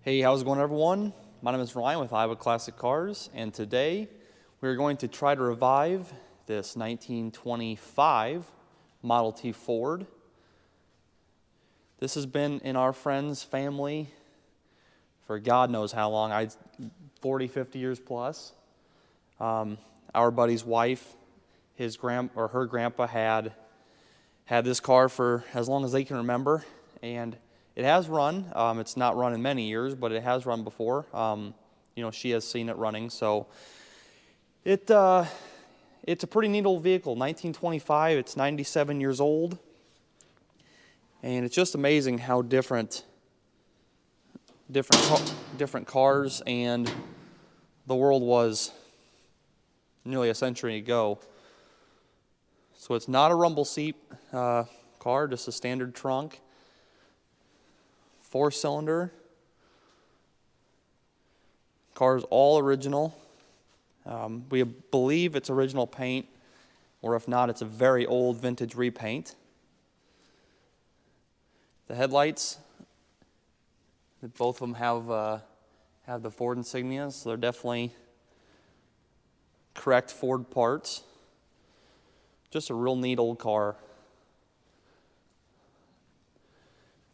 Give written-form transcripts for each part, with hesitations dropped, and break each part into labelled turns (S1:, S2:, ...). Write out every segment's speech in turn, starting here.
S1: Hey, how's it going, everyone? My name is Ryan with Iowa Classic Cars, and today we're going to try to revive this 1925 Model T Ford. This has been in our friend's family for God knows how long, 40, 50 years plus. Our buddy's wife, her grandpa had this car for as long as they can remember, and it has run. It's not run in many years, but it has run before. She has seen it running, so it's a pretty neat old vehicle. 1925. It's 97 years old, and it's just amazing how different cars and the world was nearly a century ago. So it's not a rumble seat car, just a standard trunk. 4-cylinder. Car's all original. We believe it's original paint, or if not, it's a very old vintage repaint. The headlights, both of them have the Ford insignia, so they're definitely correct Ford parts. Just a real neat old car.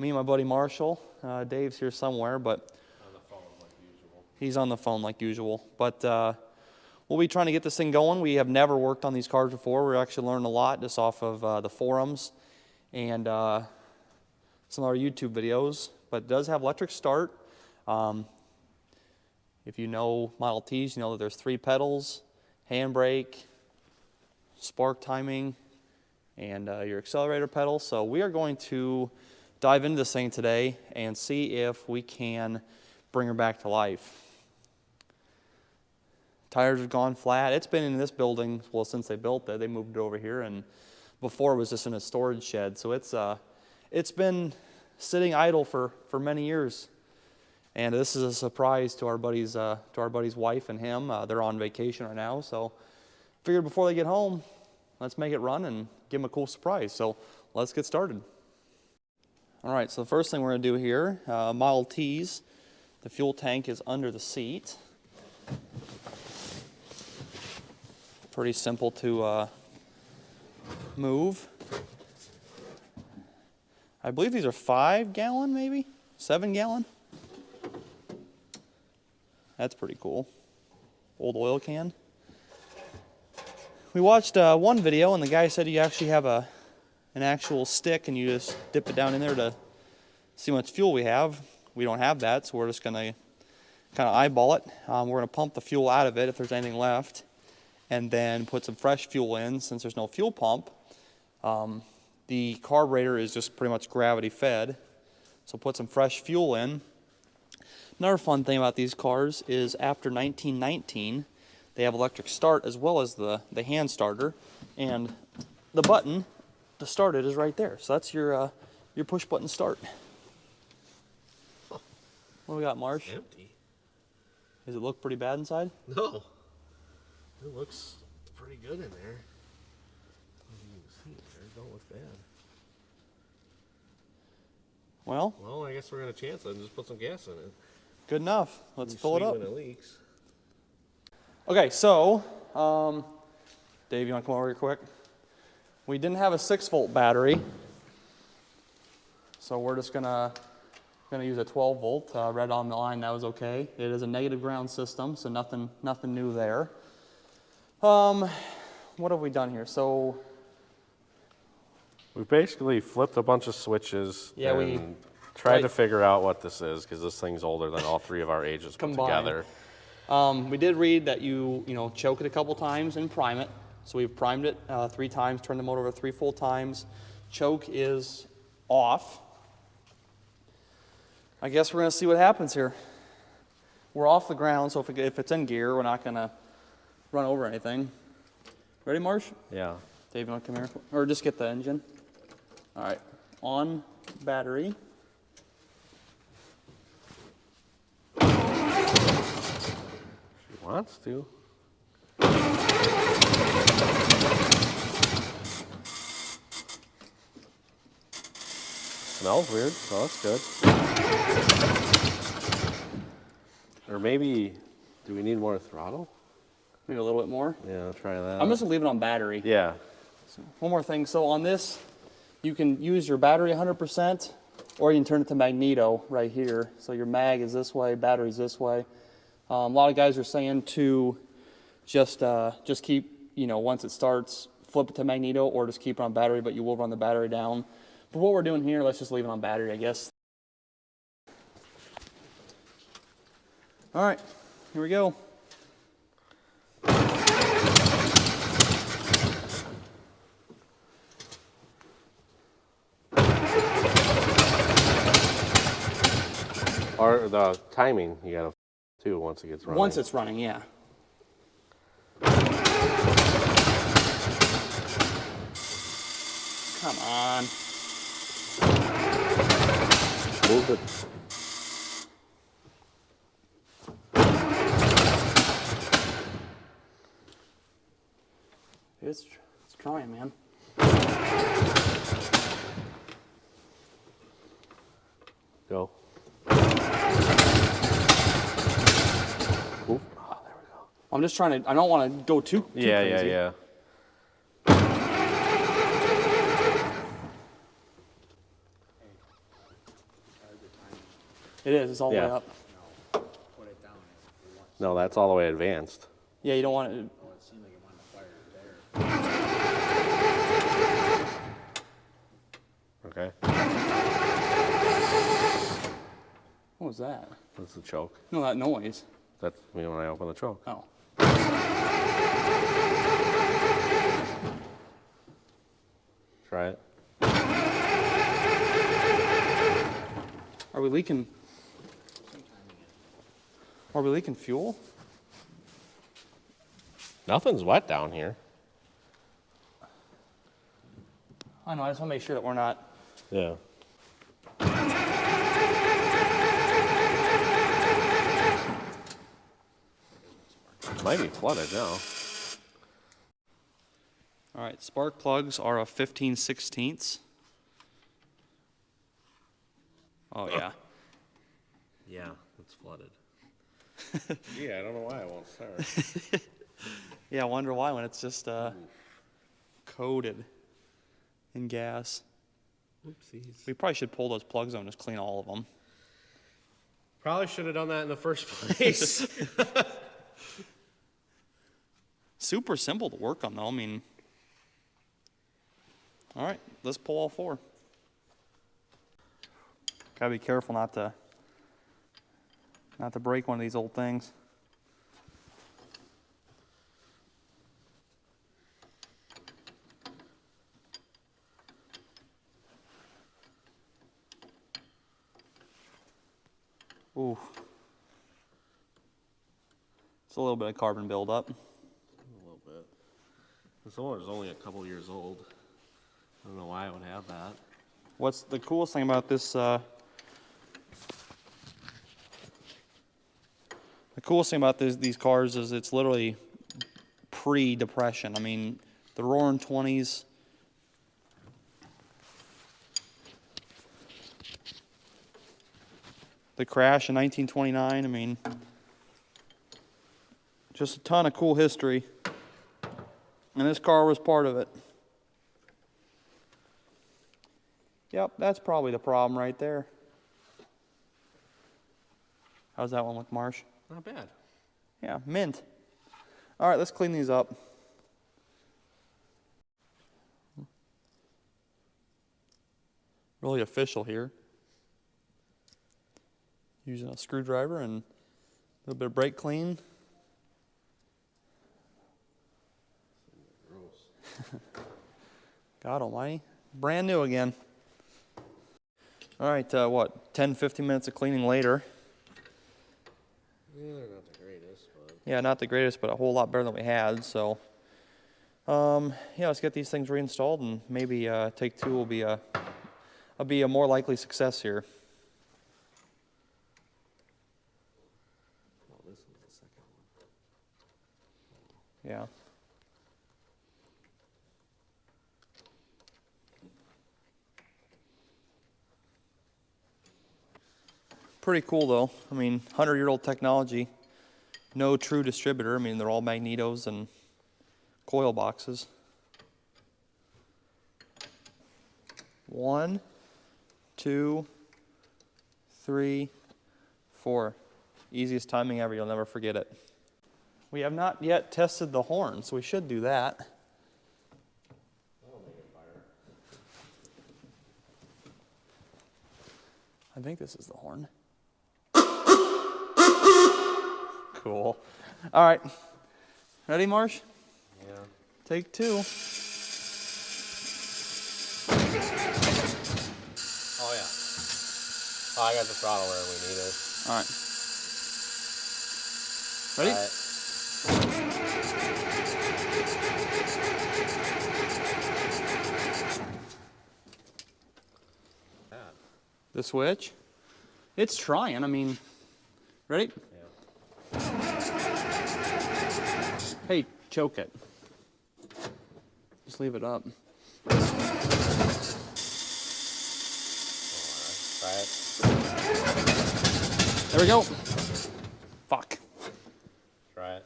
S1: Me and my buddy Marshall, Dave's here somewhere, but
S2: on the phone like usual.
S1: He's on the phone like usual. But we'll be trying to get this thing going. We have never worked on these cars before. We're actually learning a lot just off of the forums and some of our YouTube videos. But it does have electric start. If you know Model Ts, you know that there's 3 pedals, handbrake, spark timing, and your accelerator pedal. So we are going to dive into this thing today and see if we can bring her back to life. Tires have gone flat. It's been in this building, well, since they built it. They moved it over here, and before it was just in a storage shed. So it's been sitting idle for many years. And this is a surprise to our buddy's wife and him. They're on vacation right now, so figured before they get home, let's make it run and give them a cool surprise. So let's get started. All right, so the first thing we're going to do here, Model Ts, the fuel tank is under the seat. Pretty simple to move. I believe these are 5-gallon, maybe? 7-gallon? That's pretty cool. Old oil can. We watched one video, and the guy said you actually have an actual stick and you just dip it down in there to see how much fuel we have. We don't have that, so we're just going to kind of eyeball it. We're going to pump the fuel out of it if there's anything left, and then put some fresh fuel in. Since there's no fuel pump, the carburetor is just pretty much gravity fed, so put some fresh fuel in. Another fun thing about these cars is after 1919, they have electric start as well as the hand starter, and the button to start it is right there. So that's your push button start. What do we got, Marsh?
S2: Empty.
S1: Does it look pretty bad inside?
S2: No. It looks pretty good in there. It don't look bad.
S1: Well,
S2: I guess we're going to chance it and just put some gas in it.
S1: good enough. Let's fill it up.
S2: When it leaks.
S1: Okay, so, Dave, you want to come over here quick? We didn't have a 6-volt battery, so we're just gonna use a 12-volt. Read on the line that was okay. It is a negative ground system, so nothing new there. What have we done here? So
S2: We basically flipped a bunch of switches.
S1: Yeah,
S2: and tried to figure out what this is, because this thing's older than all 3 of our ages put together.
S1: We did read that you choke it a couple times and prime it. So we've primed it 3 times, turned the motor over 3 full times. Choke is off. I guess we're going to see what happens here. We're off the ground, so if it's in gear, we're not going to run over anything. Ready, Marsh?
S2: Yeah.
S1: Dave, you want to come here? Or just get the engine. All right. On battery.
S2: She wants to. Smells weird, so that's good. Or maybe, do we need more throttle?
S1: Maybe a little bit more.
S2: Yeah, try that.
S1: I'm just gonna leave it on battery.
S2: Yeah.
S1: So one more thing. So on this, you can use your battery 100%, or you can turn it to magneto right here. So your mag is this way, battery's this way. A lot of guys are saying to just keep, once it starts, flip it to magneto, or just keep it on battery, but you will run the battery down. For what we're doing here, let's just leave it on battery, I guess. All right, here we go.
S2: Or the timing, you gotta too once it gets running.
S1: Once it's running, yeah. Come on.
S2: Move it.
S1: It's trying, man.
S2: Go. Ooh. Oh, there we go.
S1: I'm just trying to, I don't want to go too
S2: Yeah,
S1: crazy.
S2: yeah.
S1: It is, it's all the way
S2: Yeah.
S1: up.
S2: No, that's all the way advanced.
S1: Yeah, you don't want it.
S2: Okay.
S1: What was that?
S2: That's the choke.
S1: No, that noise.
S2: That's me when I open the choke.
S1: Oh.
S2: Try it.
S1: Are we leaking? Are we leaking fuel?
S2: Nothing's wet down here.
S1: I know, I just want to make sure that we're not.
S2: Yeah. Might be flooded now.
S1: All right, spark plugs are a 15/16. Oh, yeah.
S2: Yeah, it's flooded. Yeah, I don't know why it won't start.
S1: Yeah, I wonder why when it's just coated in gas.
S2: Oopsies.
S1: We probably should pull those plugs out and just clean all of them.
S2: Probably should have done that in the first place.
S1: Super simple to work on, though. I mean, all right, let's pull all four. Gotta be careful not to break one of these old things. Ooh. It's a little bit of carbon buildup.
S2: A little bit. This one is only a couple years old. I don't know why I would have that.
S1: What's the coolest thing about this? The coolest thing about these cars is it's literally pre-depression. I mean, the Roaring 20s. The crash in 1929. I mean, just a ton of cool history. And this car was part of it. Yep, that's probably the problem right there. How's that one look, Marsh?
S2: Not bad.
S1: Yeah, mint. All right, let's clean these up. Really official here. Using a screwdriver and a little bit of brake clean.
S2: Gross.
S1: God almighty. Brand new again. All right, what, 10, 15 minutes of cleaning later.
S2: Yeah, they're not the greatest, but...
S1: Yeah, not the greatest, but a whole lot better than we had, so. Yeah, let's get these things reinstalled, and maybe take two will be a more likely success here.
S2: Well, this was the second one.
S1: Yeah. pretty cool though. I mean, 100-year-old technology. No true distributor. I mean, they're all magnetos and coil boxes. 1, 2, 3, 4. Easiest timing ever. You'll never forget it. We have not yet tested the horn, so we should do that.
S2: That'll make it fire.
S1: I think this is the horn. Cool. All right. Ready, Marsh?
S2: Yeah.
S1: Take 2.
S2: Oh yeah. Oh, I got the throttle where we need it.
S1: All right. Ready?
S2: All right.
S1: The switch. It's trying. I mean, ready?
S2: Yeah.
S1: Hey, choke it. Just leave it up.
S2: Try it.
S1: There we go. Fuck.
S2: Try it.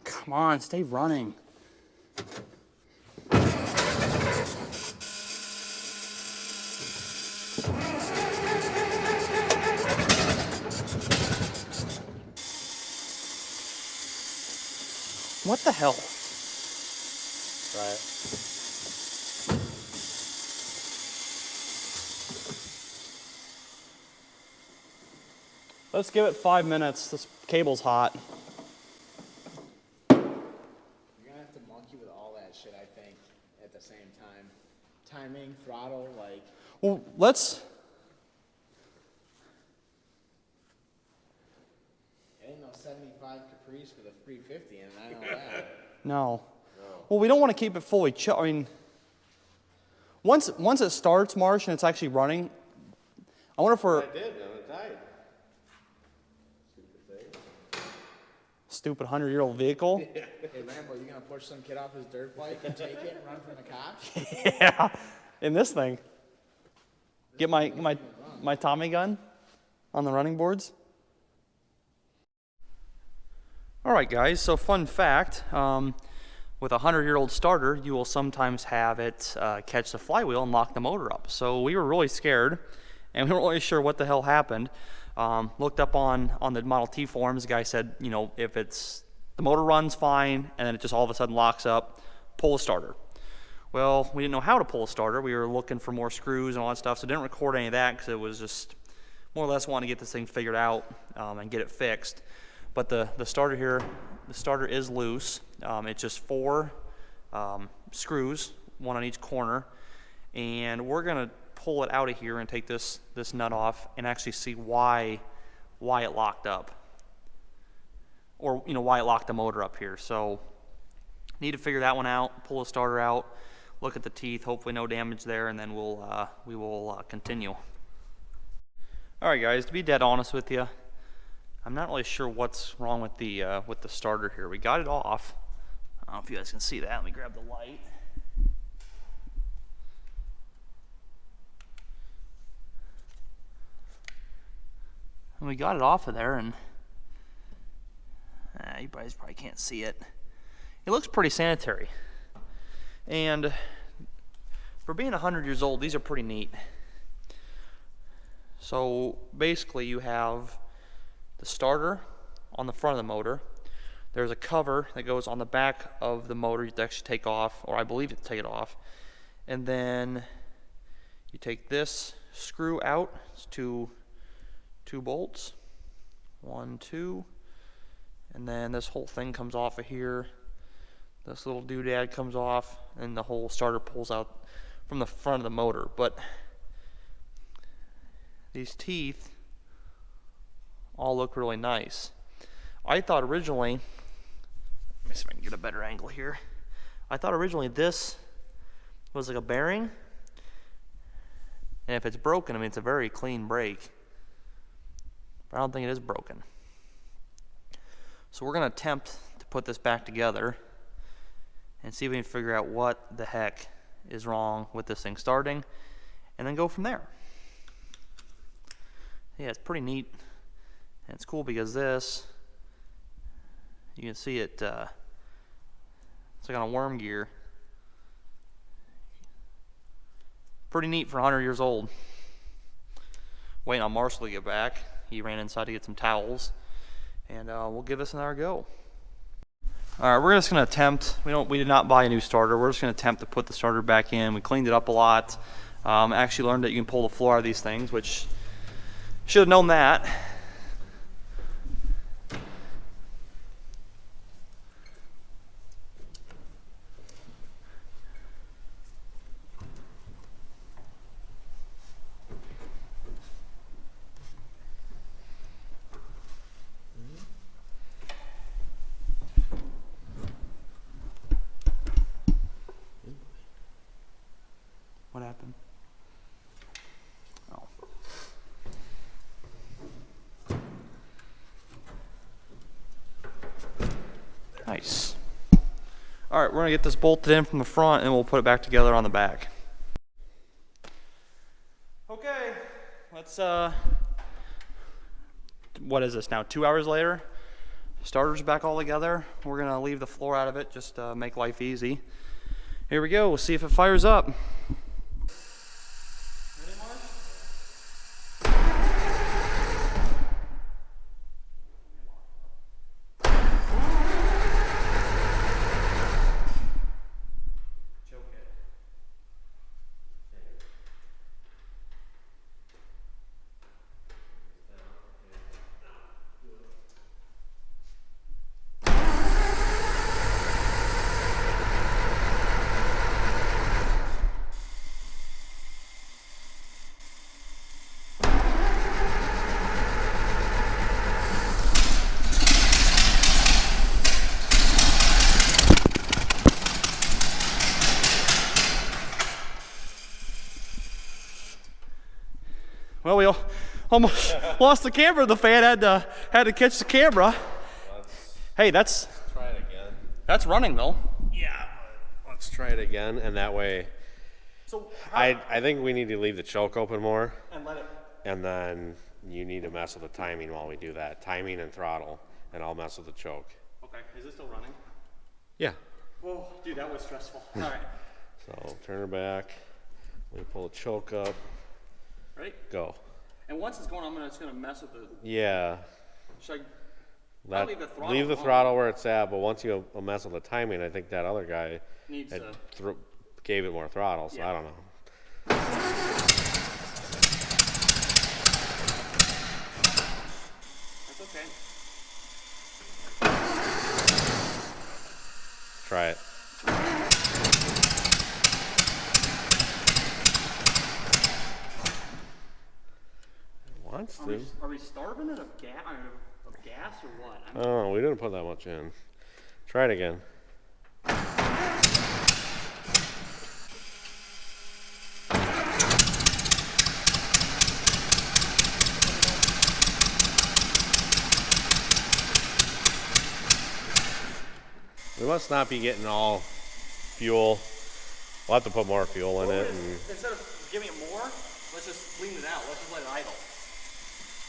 S1: Come on, stay running. What the hell?
S2: Try it.
S1: Let's give it 5 minutes. This cable's hot.
S3: You're gonna have to monkey with all that shit, I think, at the same time. Timing, throttle, like.
S1: Well, let's.
S3: Ain't no 75 Caprice with a 350 in it, I know that.
S1: No. Well, we don't want to keep it fully I mean, once it starts, Marsh, and it's actually running, I wonder if we're.
S2: I did, and it died. Stupid thing.
S1: Stupid 100-year-old vehicle.
S3: Hey, Lambo, you gonna push some kid off his dirt bike and take it and run from the cops?
S1: Yeah. In this thing. Get my Tommy gun on the running boards. All right, guys, so fun fact, with a 100-year-old starter, you will sometimes have it catch the flywheel and lock the motor up. So we were really scared, and we weren't really sure what the hell happened. Looked up on the Model T forums, the guy said, you know, if it's the motor runs fine, and then it just all of a sudden locks up, pull a starter. Well, we didn't know how to pull a starter. We were looking for more screws and all that stuff, so didn't record any of that because it was just more or less wanting to get this thing figured out and get it fixed. But the starter here, the starter is loose. It's just 4 screws, 1 on each corner, and we're gonna pull it out of here and take this nut off and actually see why it locked up, or you know, why it locked the motor up here. So need to figure that one out. Pull the starter out, look at the teeth. Hopefully no damage there, and then we will continue. All right, guys. To be dead honest with you, I'm not really sure what's wrong with the starter here. We got it off. I don't know if you guys can see that. Let me grab the light. And we got it off of there, and you guys probably can't see it. It looks pretty sanitary. And for being 100 years old, these are pretty neat. So basically you have the starter on the front of the motor. There's a cover that goes on the back of the motor you have to actually take off, or I believe you have to take it off. And then you take this screw out. It's two bolts. 1, 2. And then this whole thing comes off of here. This little doodad comes off, and the whole starter pulls out from the front of the motor. But these teeth all look really nice. I thought originally, let me see if I can get a better angle here. I thought originally this was like a bearing, and if it's broken, I mean, it's a very clean break. But I don't think it is broken. So we're going to attempt to put this back together and see if we can figure out what the heck is wrong with this thing starting, and then go from there. Yeah, it's pretty neat, and it's cool because this, you can see it, it's like on a worm gear. Pretty neat for 100 years old. Waiting on Marshall to get back. He ran inside to get some towels, and we'll give this another go. All right, we're just gonna attempt. We did not buy a new starter. We're just gonna attempt to put the starter back in. We cleaned it up a lot. Actually learned that you can pull the floor out of these things, which should have known that. What happened? Oh. Nice. All right, we're gonna get this bolted in from the front and we'll put it back together on the back. Okay, let's, what is this now, 2 hours later? Starter's back all together. We're gonna leave the floor out of it just to make life easy. Here we go, we'll see if it fires up. Well, we almost lost the camera. The fan had to catch the camera. Hey,
S2: Let's try it again.
S1: that's running though.
S2: Yeah, but let's try it again, and that way,
S1: So
S2: I think we need to leave the choke open more,
S1: and let it.
S2: and then you need to mess with the timing while we do that. Timing and throttle, and I'll mess with the choke.
S1: Okay, is it still running?
S2: Yeah.
S1: Whoa, dude, that was stressful. All right,
S2: So turn her back. We pull the choke up.
S1: ready?
S2: Go.
S1: And once it's going, it's gonna mess with the.
S2: Yeah.
S1: Should I leave the throttle?
S2: Leave the
S1: on?
S2: throttle where it's at, but once you mess with the timing, I think that other guy
S1: Needs
S2: had
S1: to.
S2: gave it more throttle, so
S1: Yeah.
S2: I don't know.
S1: That's okay.
S2: Try it. Wants to.
S1: Are we starving it of gas or what?
S2: Oh, we didn't put that much in. Try it again. We must not be getting all fuel. We'll have to put more fuel in it. And
S1: Instead of giving it more, let's just lean it out. Let's just let it idle.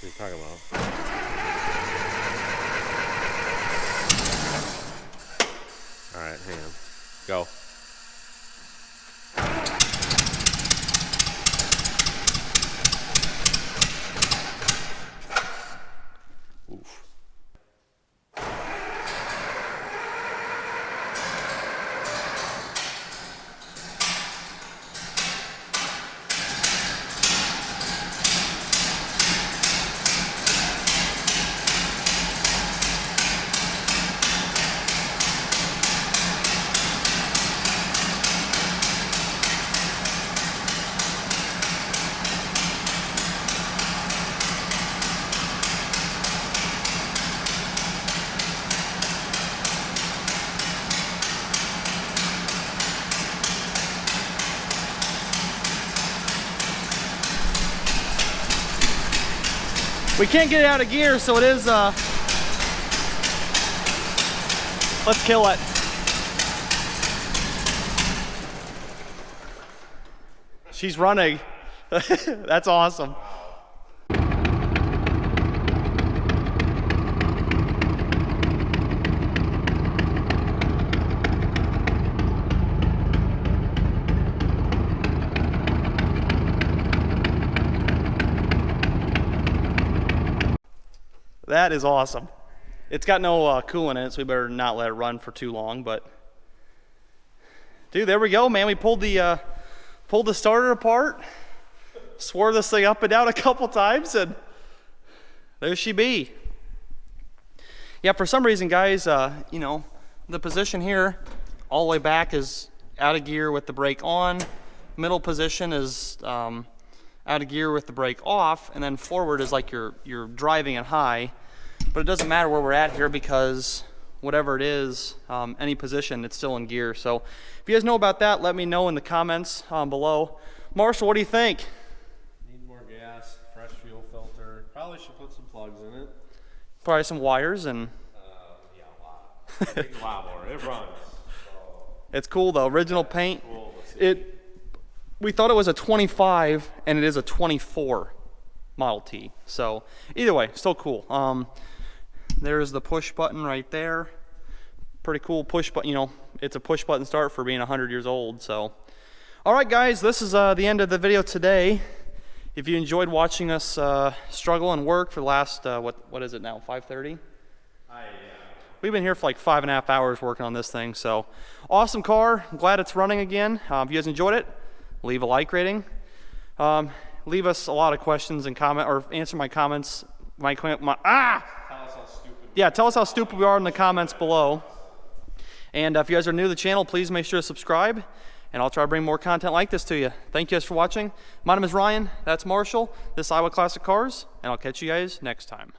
S2: what are you talking about? All right, hang on. Go. Oof.
S1: We can't get it out of gear, so it is, let's kill it. She's running. That's awesome. That is awesome. It's got no coolant in it, so we better not let it run for too long. But dude, there we go, man. We pulled the starter apart, swore this thing up and down a couple times, and there she be. Yeah, for some reason, guys, you know, the position here all the way back is out of gear with the brake on. Middle position is out of gear with the brake off, and then forward is like you're driving it high. But it doesn't matter where we're at here because whatever it is, any position, it's still in gear. So if you guys know about that, let me know in the comments below. Marshall, what do you think?
S2: Need more gas, fresh fuel filter. Probably should put some plugs in it.
S1: Probably some wires and...
S2: yeah, a lot. Takes a lot more. It runs. So.
S1: It's cool though. Original paint.
S2: Cool.
S1: We thought it was a 25 and it is a 24 Model T. So either way, still cool. There's the push button right there. Pretty cool push button. You know, it's a push button start for being 100 years old. So, all right, guys, this is the end of the video today. If you enjoyed watching us struggle and work for the last what is it now? 5:30. We've been here for like 5.5 hours working on this thing. So, awesome car. I'm glad it's running again. If you guys enjoyed it, leave a like rating. Leave us a lot of questions and comment, or answer my comments. Tell us how stupid we are in the comments below. And if you guys are new to the channel, please make sure to subscribe, and I'll try to bring more content like this to you. Thank you guys for watching. My name is Ryan. That's Marshall. This is Iowa Classic Cars, and I'll catch you guys next time.